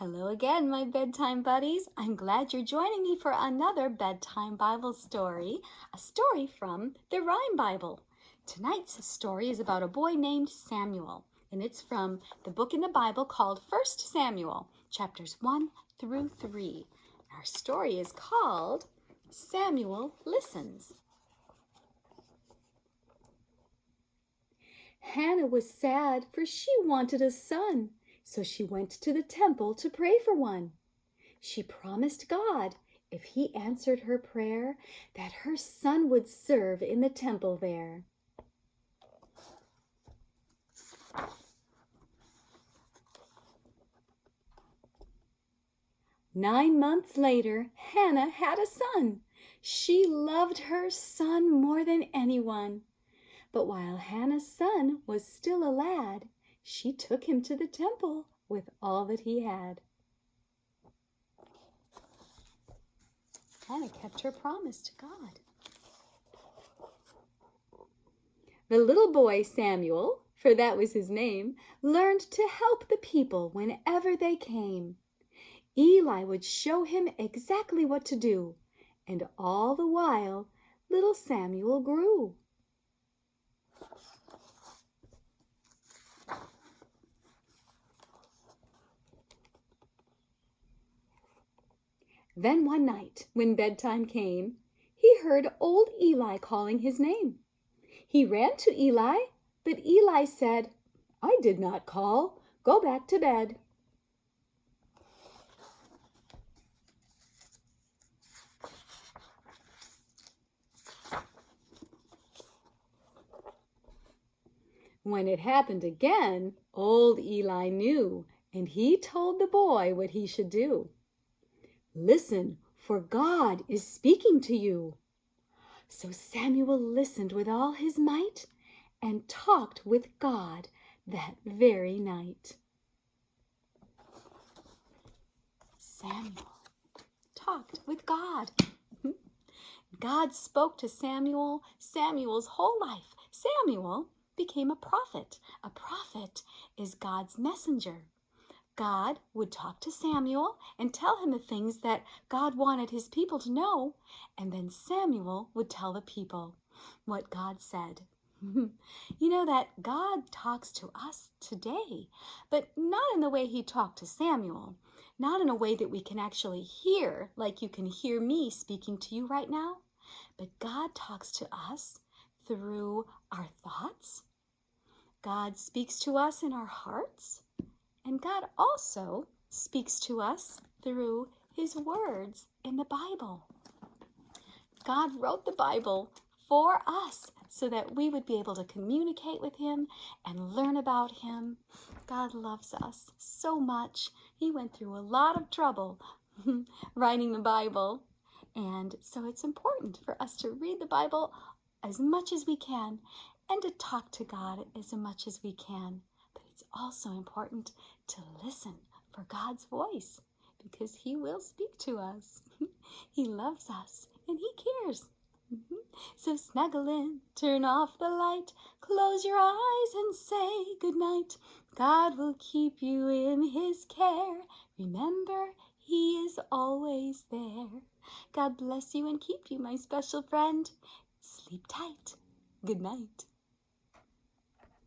Hello again, my bedtime buddies. I'm glad you're joining me for another bedtime Bible story, a story from the Rhyme Bible. Tonight's story is about a boy named Samuel, and it's from the book in the Bible called 1 Samuel, chapters 1 through 3. Our story is called Samuel Listens. Hannah was sad, for she wanted a son, so she went to the temple to pray for one. She promised God, if he answered her prayer, that her son would serve in the temple there. Nine months later, Hannah had a son. She loved her son more than anyone. But while Hannah's son was still a lad, she took him to the temple with all that he had. Hannah kept her promise to God. The little boy Samuel, for that was his name, learned to help the people whenever they came. Eli would show him exactly what to do, and all the while little Samuel grew. Then one night, when bedtime came, he heard old Eli calling his name. He ran to Eli, but Eli said, "I did not call. Go back to bed." When it happened again, old Eli knew, and he told the boy what he should do. "Listen, for God is speaking to you." So Samuel listened with all his might and talked with God that very night. Samuel talked with God. God spoke to Samuel Samuel's whole life. Samuel became a prophet. A prophet is God's messenger. God would talk to Samuel and tell him the things that God wanted his people to know, and then Samuel would tell the people what God said. You know that God talks to us today, but not in the way he talked to Samuel, not in a way that we can actually hear, like you can hear me speaking to you right now, but God talks to us through our thoughts. God speaks to us in our hearts. And God also speaks to us through his words in the Bible. God wrote the Bible for us so that we would be able to communicate with him and learn about him. God loves us so much. He went through a lot of trouble writing the Bible. And so it's important for us to read the Bible as much as we can and to talk to God as much as we can. It's also important to listen for God's voice because he will speak to us. He loves us and he cares. So snuggle in, turn off the light, close your eyes and say goodnight. God will keep you in his care. Remember, he is always there. God bless you and keep you, my special friend. Sleep tight. Good night.